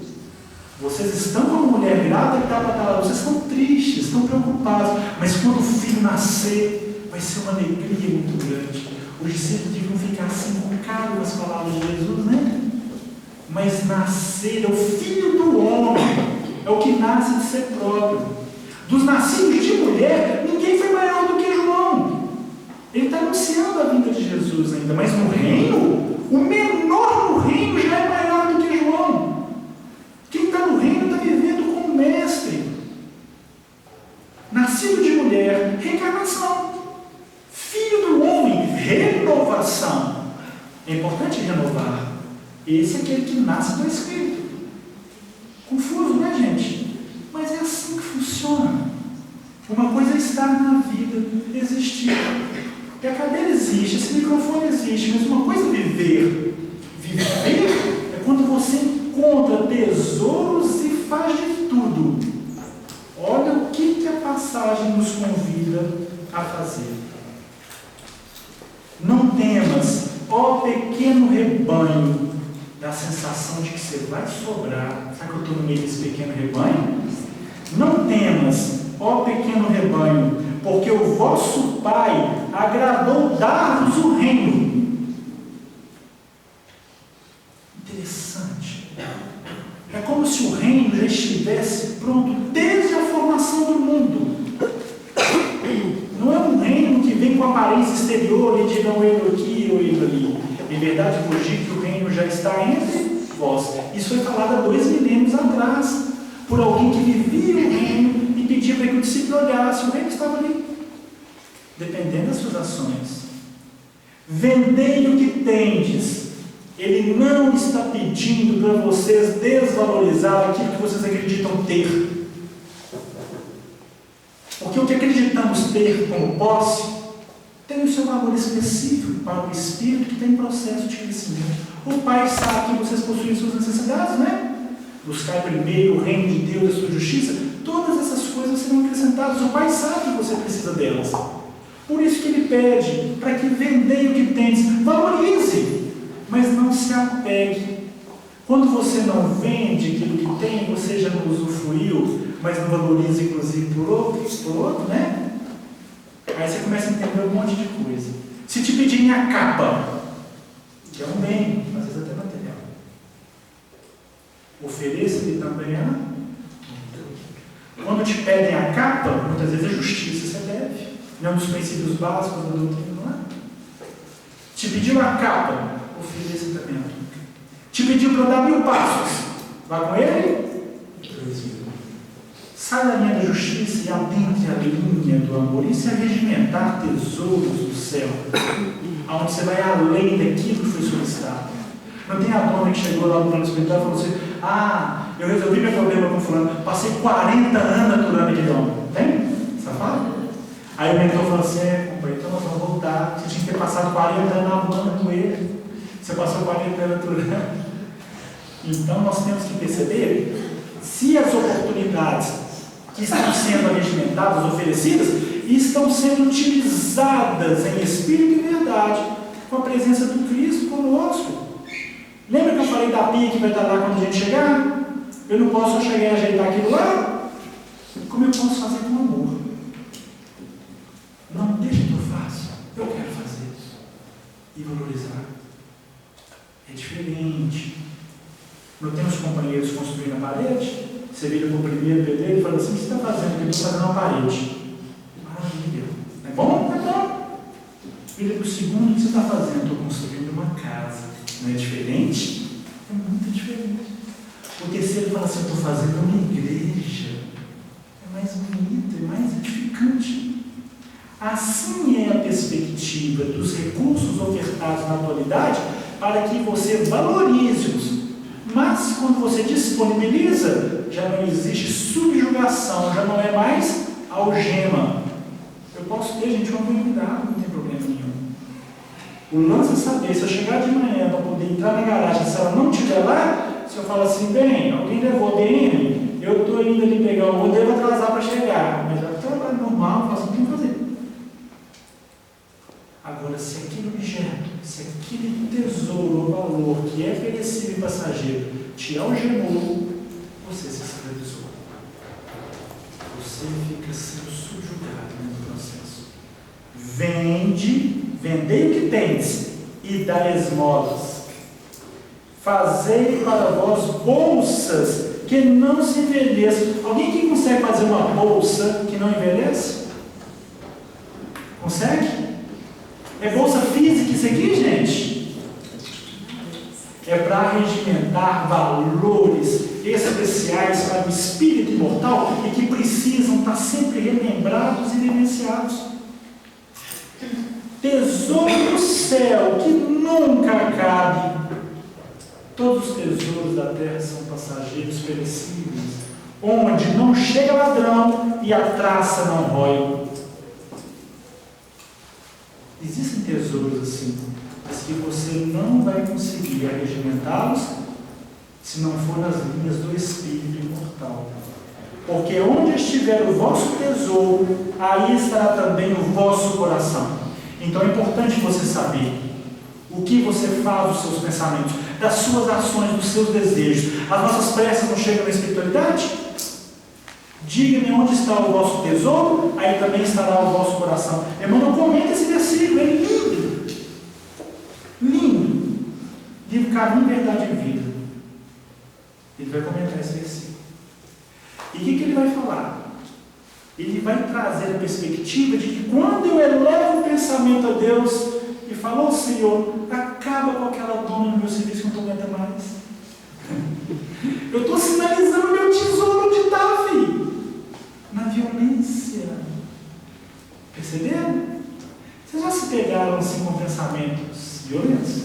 Vocês estão como uma mulher grávida que está para dar à luz. Vocês estão tristes, estão preocupados. Mas quando o filho nascer, vai ser uma alegria muito grande. Os discípulos deviam ficar assim focados nas palavras de Jesus, né? Mas nascer é o Filho do Homem, é o que nasce de si próprio. Dos nascidos de mulher, ninguém foi maior do que João. Ele está anunciando a vinda de Jesus ainda, mas no reino, o menor no reino já é maior do que João. Quem está no reino está vivendo como mestre. Nascido de mulher, reencarnação. Filho do homem, renovação. É importante renovar. Esse é aquele que nasce do Espírito. Confuso, né, gente? Mas é assim que funciona. Uma coisa é estar na vida, existir. E a cadeira existe, esse microfone existe, mas uma coisa é viver. Viver é quando você encontra tesouros e faz de tudo. Olha o que a passagem nos convida a fazer. Não temas, ó pequeno rebanho. Dá a sensação de que você vai sobrar. Sabe que eu estou no meio desse pequeno rebanho? Não temas, ó pequeno rebanho, porque o vosso Pai agradou dar-vos o reino. Interessante. É como se o reino já estivesse pronto desde a formação do mundo. Não é um reino que vem com aparência exterior e diga ele aqui ou ele ali. Em verdade, vos digo que o reino já está entre vós. Isso foi falado há 2 milênios atrás, por alguém que vivia o reino e pedia para que o discípulo olhasse. O reino estava ali, dependendo das suas ações. Vendei o que tendes. Ele não está pedindo para vocês desvalorizar aquilo que vocês acreditam ter. Porque o que acreditamos ter como posse tem o seu valor específico para o espírito que tem processo de crescimento. O Pai sabe que vocês possuem suas necessidades, né? Buscar primeiro o reino de Deus e a sua justiça. Todas essas coisas serão acrescentadas. O Pai sabe que você precisa delas. Por isso que Ele pede para que vendei o que tens. Valorize, mas não se apegue. Quando você não vende aquilo que tem, você já não usufruiu, mas não valoriza inclusive por outro, né? Aí você começa a entender um monte de coisa. Se te pedirem a capa, que é um bem, às vezes até material, ofereça-lhe também a. Quando te pedem a capa, muitas vezes é justiça, você deve. Não é um dos princípios básicos da doutrina, não é? Te pediu a capa, ofereça também a túnica. Te pediu para dar 1000 passos, vá com ele? 3.000. Sai da linha da justiça e adentre a linha do amor. Isso é regimentar tesouros do céu, onde você vai além daquilo que foi solicitado. Não tem a dona que chegou lá no plano espiritual e falou assim: eu resolvi meu problema com fulano, passei 40 anos aturando aquele homem. Tem? Safado? Aí o mentor falou assim: companheiro, então nós vamos voltar. Você tinha que ter passado 40 anos amando com ele. Você passou com a temperatura. Então nós temos que perceber se as oportunidades que estão sendo arregimentadas, oferecidas, estão sendo utilizadas em espírito e verdade, com a presença do Cristo conosco. Lembra que eu falei da pia que vai estar lá quando a gente chegar? Eu não posso só chegar e ajeitar aquilo lá? Como eu posso fazer com amor? Não deixa que eu faça, eu quero fazer e valorizar. É diferente. Não temos companheiros construindo a parede? Você vira para o primeiro pedreiro e fala assim: o que você está fazendo? Eu estou fazendo uma parede. Maravilha. É bom? É bom. Vira para o segundo: o que você está fazendo? Estou construindo uma casa. Não é diferente? É muito diferente. O terceiro fala assim: estou fazendo uma igreja. É mais bonito, é mais edificante. Assim é a perspectiva dos recursos ofertados na atualidade para que você valorize-os. Mas quando você disponibiliza, já não existe subjugação, já não é mais algema. Eu posso ter, gente, uma comunidade, não tem problema nenhum. O lance é saber, se eu chegar de manhã para poder entrar na garagem, se ela não estiver lá, se eu falar assim: bem, alguém levou a BM, eu estou indo ali pegar o rodo, devo atrasar para chegar, mas é trabalho normal, faço o que tem que fazer. Agora, se aquele objeto, se aquele tesouro ou valor que é perecível e passageiro te algemou, você se escravizou. Você fica sendo subjugado no processo. Vendei o que tens e dai esmolas. Fazei para vós bolsas que não se envelheçam. Alguém aqui consegue fazer uma bolsa que não envelhece? Consegue? É bolsa física isso aqui, gente? É para regimentar valores especiais para o espírito imortal e que precisam estar sempre relembrados e vivenciados. Tesouro do céu que nunca acabe. Todos os tesouros da terra são passageiros, perecíveis, onde não chega ladrão e a traça não rói. Existem tesouros assim, mas que você não vai conseguir arregimentá-los se não for nas linhas do Espírito imortal. Porque onde estiver o vosso tesouro, aí estará também o vosso coração. Então é importante você saber o que você faz dos seus pensamentos, das suas ações, dos seus desejos. As nossas preces não chegam na espiritualidade? Diga-me onde está o vosso tesouro, aí também estará o vosso coração. Emmanuel comenta esse versículo, é lindo. Lindo. Livro Caminho, Verdade e Vida. Ele vai comentar esse versículo. E o que ele vai falar? Ele vai trazer a perspectiva de que quando eu elevo o pensamento a Deus e falo: oh, Senhor, acaba com aquela dona no meu serviço que eu não estou aguentando mais. Eu estou sinalizando meu tesouro onde está, filho. Na violência. Perceberam? Vocês já se pegaram assim com pensamentos violentos?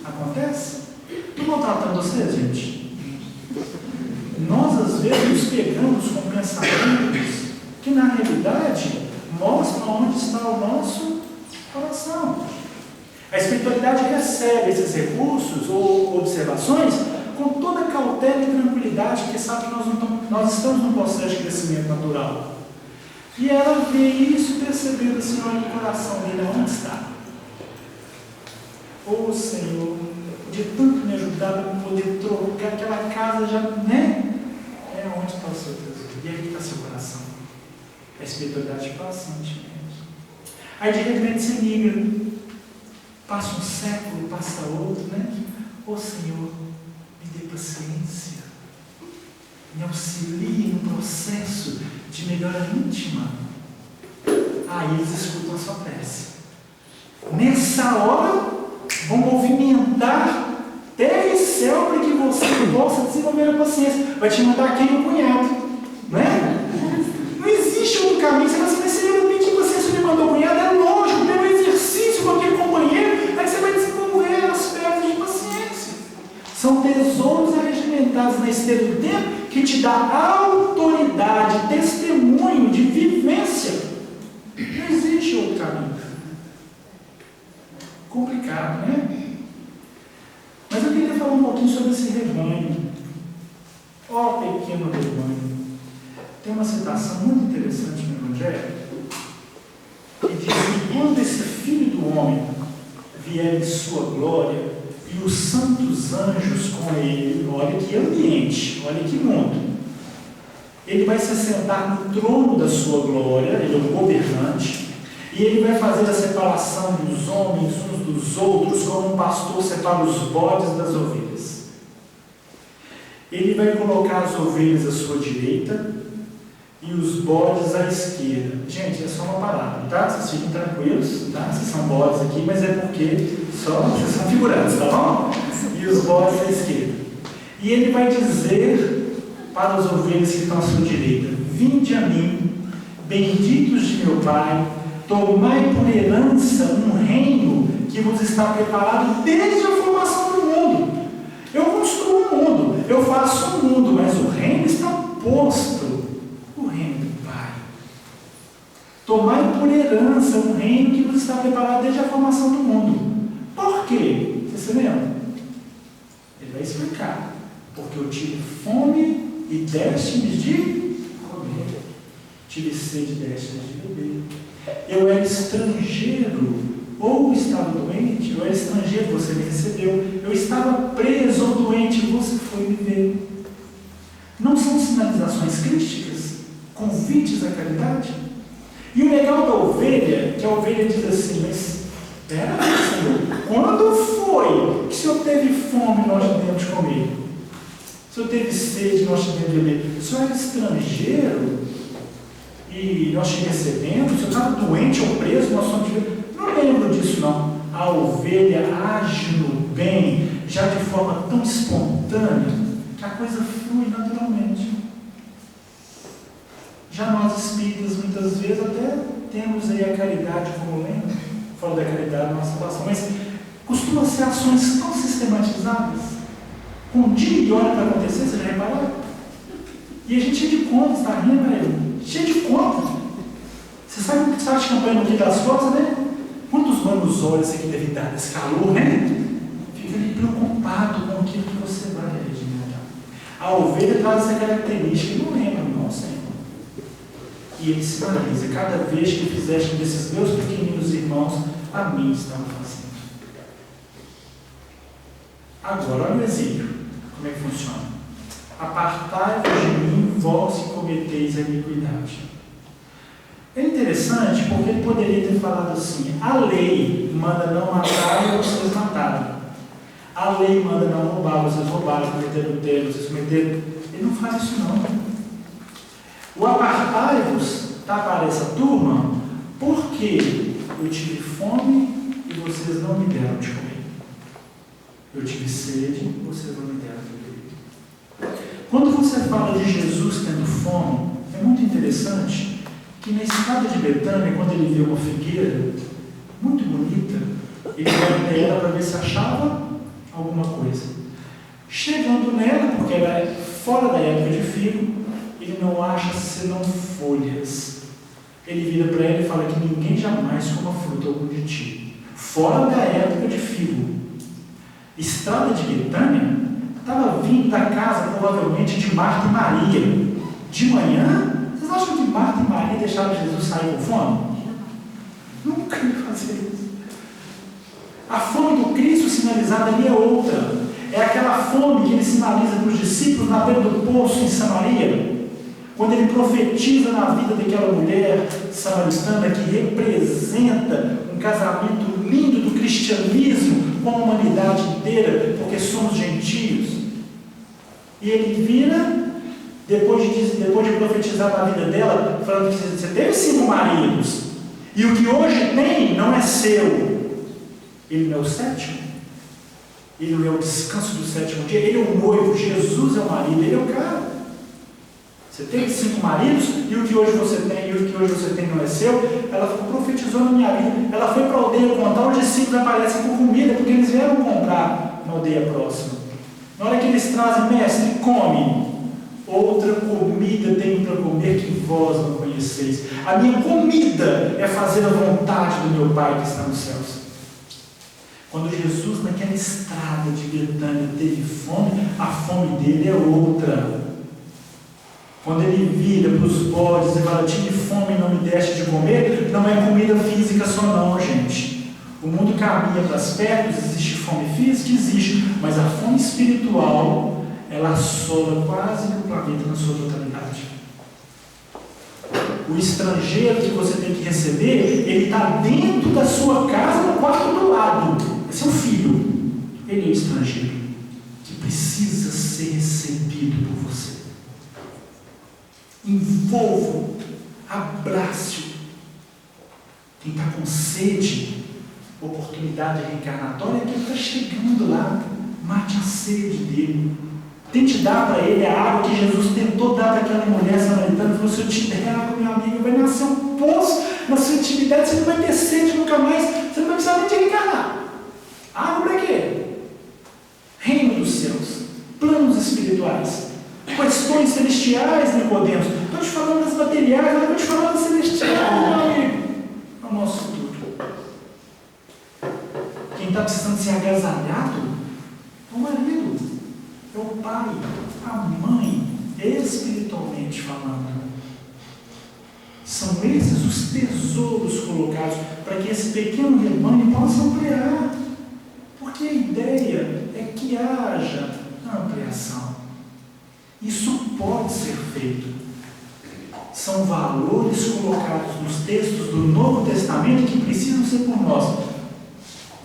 Acontece? Não estou tratando vocês, gente? Nós às vezes nos pegamos com pensamentos que na realidade mostram onde está o nosso coração. A espiritualidade recebe esses recursos ou observações com toda a cautela e tranquilidade, porque sabe que nós estamos num processo de crescimento natural. E ela vê isso percebendo assim: olha, o coração dele onde está. Ô Senhor, podia tanto me ajudar para poder trocar aquela casa já, né? É onde está o seu tesouro. E aí está seu coração. A espiritualidade passa sentimento. Aí de repente se liga. Passa um século, passa outro, né? Ô Senhor, me dê paciência. Me auxilie no processo de melhora íntima. Aí eles escutam a sua prece. Nessa hora, vão movimentar terra e céu para que você possa desenvolver a paciência. Vai te mandar aqui no cunhado, não é? Não existe outro caminho. Você vai assim: mas Senhor, eu pedi paciência, me mandou o cunhado. É lógico, pelo exercício com aquele companheiro, aí você vai desenvolver aspectos de paciência. São tesouros arregimentados na esteira do tempo que te dá autoridade, testemunho de vivência. Não existe outro caminho. Complicado, né? pouquinho sobre esse rebanho. Ó pequeno rebanho. Tem uma citação muito interessante no Evangelho, que diz que quando esse Filho do Homem vier em sua glória, e os santos anjos com ele, olha que ambiente, olha que mundo. Ele vai se assentar no trono da sua glória, ele é o governante, e ele vai fazer a separação dos homens uns dos outros, como um pastor separa os bodes das ovelhas. Ele vai colocar as ovelhas à sua direita e os bodes à esquerda. Gente, é só uma palavra, tá? Vocês fiquem tranquilos, tá? Vocês são bodes aqui, mas é porque só vocês são figurantes, tá bom? E os bodes à esquerda. E ele vai dizer para as ovelhas que estão à sua direita: vinde a mim, benditos de meu Pai, tomai por herança um reino que vos está preparado desde a formação do mundo. Eu construo um mundo, eu faço um mundo, mas o reino está posto, o reino do Pai. Tomai por herança um reino que vos está preparado desde a formação do mundo. Por quê? Você se lembra? Ele vai explicar. Porque eu tive fome e deste-me de comer. Tive sede e deste-me de beber. Eu era estrangeiro, ou estava doente. Eu era estrangeiro, você me recebeu. Eu estava preso ou doente, você foi me ver. Não são sinalizações crísticas? Convites à caridade? E o legal da ovelha, que a ovelha diz assim: mas espera aí, Senhor, quando foi que o Senhor teve fome e nós tivemos de comer? O Senhor teve sede e nós tivemos de beber? O Senhor era estrangeiro e nós te recebemos? O Senhor estava doente ou preso, nós somos de beber? Não lembro disso, não. A ovelha age no bem, já de forma tão espontânea, que a coisa flui naturalmente. Já nós espíritas, muitas vezes, até temos aí a caridade como lema, fora da caridade, nossa salvação, mas costuma ser ações tão sistematizadas, com um dia e hora para acontecer, você já reparou? E a gente cheio de contas, está rindo, Maria? Cheio de contas. Você sabe o que está de campanha no dia das costas, né? Quantos banhos olhos aqui deve dar desse calor, né? Fica ali preocupado com aquilo que você vai regenerar. A ovelha traz essa característica e não lembra, não, Senhor. E ele sinaliza: cada vez que fizeste desses meus pequeninos irmãos, a mim estão fazendo. Agora, olha o exílio, como é que funciona. Apartai-vos de mim, vós que cometeis a iniquidade. É interessante porque ele poderia ter falado assim: a lei manda não matar e vocês mataram. A lei manda não roubar, vocês roubaram, cometeram adultério, vocês cometeram. Ele não faz isso não. O apartai-vos está para essa turma porque eu tive fome e vocês não me deram de comer. Eu tive sede e vocês não me deram de beber. Quando você fala de Jesus tendo fome, é muito interessante que na escada de Betânia, quando ele vê uma figueira muito bonita, ele vai até ela para ver se achava alguma coisa. Chegando nela, porque ela é fora da época de figo, ele não acha senão folhas. Ele vira para ela e fala que ninguém jamais coma fruta algum de ti. Fora da época de figo. Estrada de Betânia estava vindo da casa, provavelmente, de Marta e Maria. De manhã, vocês acham que Marta e Maria deixaram Jesus sair com fome? Nunca ia fazer isso. A fome do Cristo sinalizada ali é outra. É aquela fome que ele sinaliza para os discípulos na beira do poço em Samaria. Quando ele profetiza na vida daquela mulher samaritana que representa um casamento lindo do cristianismo com a humanidade inteira, porque somos gentios. E ele vira, depois de profetizar na vida dela, falando que você teve 5 maridos, e o que hoje tem não é seu. Ele não é o 7º. Ele não é o descanso do 7º dia. Ele é o noivo. Jesus é o marido. Ele é o cara. Você tem 5 maridos e o que hoje você tem não é seu. Ela profetizou na minha vida. Ela foi para a aldeia contar, os discípulos aparecem com comida, porque eles vieram comprar na aldeia próxima. Na hora que eles trazem: mestre, come. Outra comida tenho para comer que vós não conheceis. A minha comida é fazer a vontade do meu Pai que está nos céus. Quando Jesus, naquela estrada de Betânia, teve fome, a fome dele é outra. Quando ele vira para os bodes e fala: tive fome e não me deste de comer, não é comida física só não, gente. O mundo caminha para as pernas, existe fome física, existe, mas a fome espiritual, ela assola quase que o planeta na sua totalidade. O estrangeiro que você tem que receber, ele está dentro da sua casa, no quarto do lado. É seu filho. Ele é o estrangeiro que precisa ser recebido por você. Envolva, abrace-o. Quem está com sede, oportunidade reencarnatória, quem está chegando lá, mate a sede dele. Tente dar para ele a água que Jesus tentou dar para aquela mulher samaritana. Ele falou: se eu te der água, meu amigo, vai nascer um poço na sua intimidade, você não vai ter sede nunca mais, você não vai precisar nem de reencarnar. Água para quê? Reino dos céus, planos espirituais, questões celestiais, Nicodemos. Estou te falando das materiais, não estou te falando das celestiais, meu amigo. É o nosso futuro. Quem está precisando ser agasalhado é o marido, é o pai, a mãe, espiritualmente falando. São esses os tesouros colocados para que esse pequeno rebanho possa ampliar. Porque a ideia é que haja ampliação. Isso pode ser feito. São valores colocados nos textos do Novo Testamento que precisam ser por nós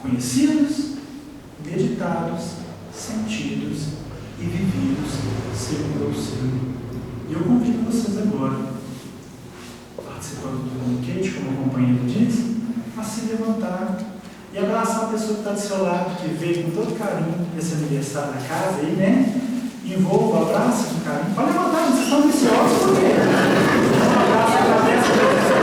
conhecidos, meditados, sentidos e vividos segundo o Senhor. E eu convido vocês agora, participando do banquete, como a companheira diz, a se levantar e abraçar a pessoa que está do seu lado, que veio com todo carinho esse aniversário da casa aí, né? Envolva, abraça com carinho. Pode levantar, vocês estão ansiosos por quê? Um abraço, agradece a presença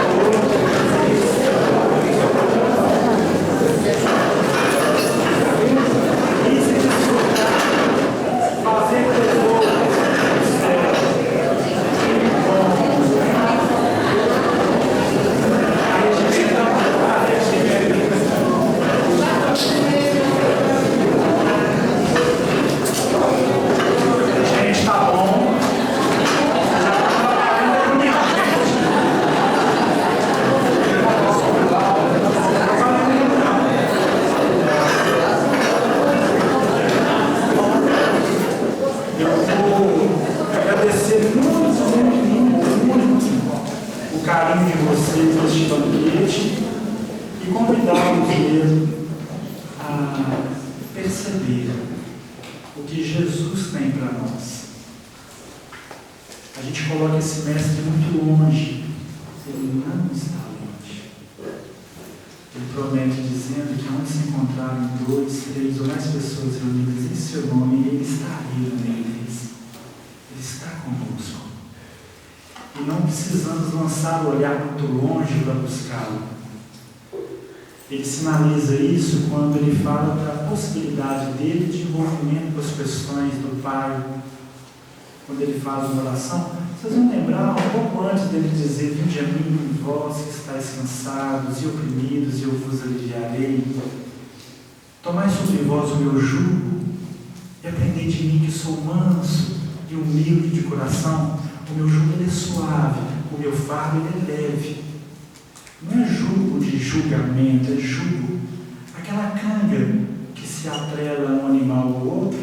Ele sinaliza isso quando ele fala da possibilidade dele de envolvimento com as questões do Pai. Quando ele faz uma oração, vocês vão lembrar um pouco antes dele dizer: vinde a mim, vós que estáis cansados e oprimidos, e eu vos aliviarei. Tomai sobre vós o meu jugo e aprendei de mim, que sou manso e humilde de coração. O meu jugo ele é suave, o meu fardo ele é leve. Não é jugo de julgamento, é jugo, aquela canga que se atrela um animal ao outro.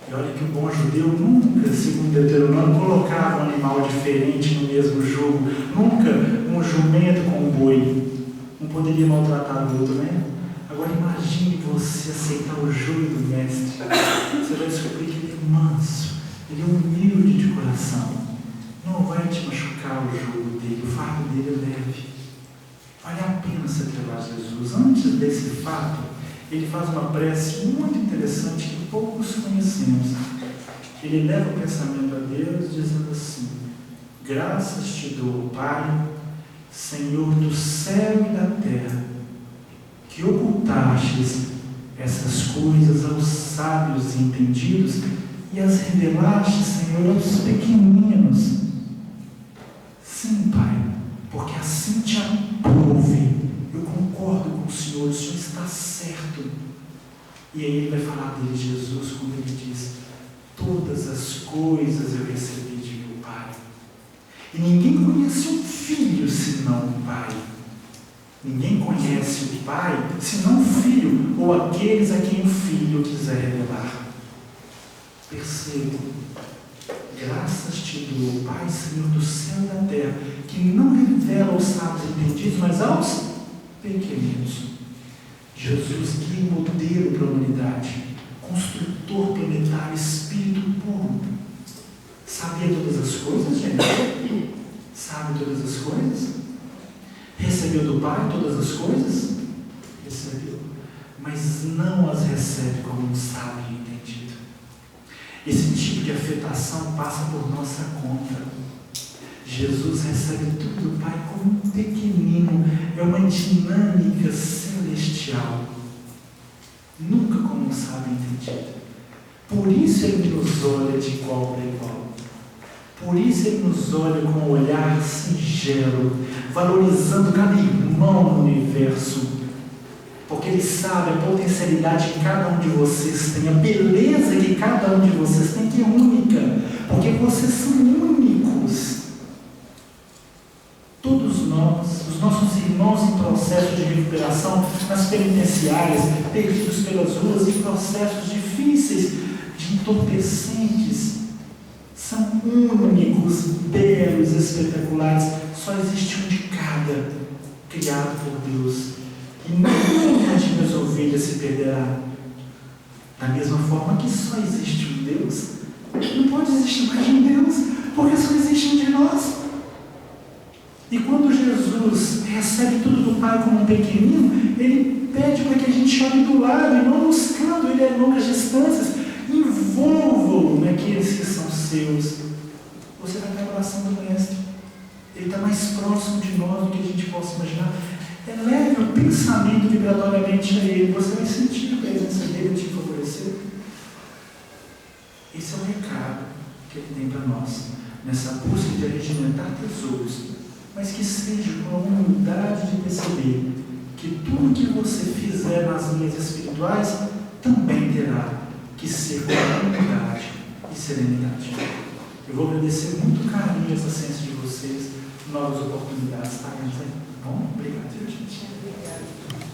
E olha que o bom judeu nunca, segundo Deuteronômio, colocava um animal diferente no mesmo jugo. Nunca um jumento com um boi. Um poderia maltratar o outro, né? Agora imagine você aceitar o jugo do mestre. Você vai descobrir que ele é manso, ele é humilde de coração. Não vai te machucar o jugo dele, o fardo dele é leve. Vale a pena se atrelar a Jesus. Antes desse fato, ele faz uma prece muito interessante que poucos conhecemos. Ele leva o pensamento a Deus dizendo assim: graças te dou, Pai, Senhor do céu e da terra, que ocultastes essas coisas aos sábios e entendidos e as revelaste, Senhor, aos pequeninos. Sim, Pai, porque assim te aprouve. Eu concordo concordo com o Senhor está certo. E aí ele vai falar dele, Jesus, quando ele diz: todas as coisas eu recebi de meu Pai. E ninguém conhece o Filho senão o Pai. Ninguém conhece o Pai senão o Filho, ou aqueles a quem o Filho quiser revelar. Percebo, graças te dou, Pai, Senhor do céu e da terra, que não revela aos sábios entendidos, mas aos pequeninos. Jesus guia o modelo para a humanidade, construtor planetário, espírito puro. Sabia todas as coisas, gente? Sabe todas as coisas? Recebeu do Pai todas as coisas? Recebeu. Mas não as recebe como um sábio entendido. Esse tipo de afetação passa por nossa conta. Jesus recebe tudo do Pai como um pequenino. É uma dinâmica celestial. Nunca como um sábio entendido. Por isso Ele nos olha de igual para igual. Por isso Ele nos olha com um olhar singelo, valorizando cada irmão no universo. Porque Ele sabe a potencialidade que cada um de vocês tem, a beleza que cada um de vocês tem, que é única. Porque vocês são únicos. Todos nós, os nossos irmãos em processo de recuperação, nas penitenciárias, perdidos pelas ruas, em processos difíceis, de entorpecentes, são únicos, belos, espetaculares. Só existe um de cada, criado por Deus. E nenhuma de minhas ovelhas se perderá. Da mesma forma que só existe um Deus, não pode existir mais de um Deus, porque só existe um de nós. E quando Jesus recebe tudo do Pai como um pequenino, Ele pede para que a gente olhe do lado e não buscando Ele a longas distâncias. Envolvam naqueles que são seus. Você vai ter a oração do Mestre. Ele está mais próximo de nós do que a gente possa imaginar. Eleve o pensamento vibratoriamente a Ele. Você vai sentir a presença dEle te favorecer. Esse é o recado que Ele tem para nós, nessa busca de regimentar tesouros, mas que seja com a humildade de perceber que tudo que você fizer nas linhas espirituais também terá que ser com humildade e serenidade. Eu vou agradecer muito carinho essa ciência de vocês, novas oportunidades, tá? Bom, obrigado, gente. Obrigada.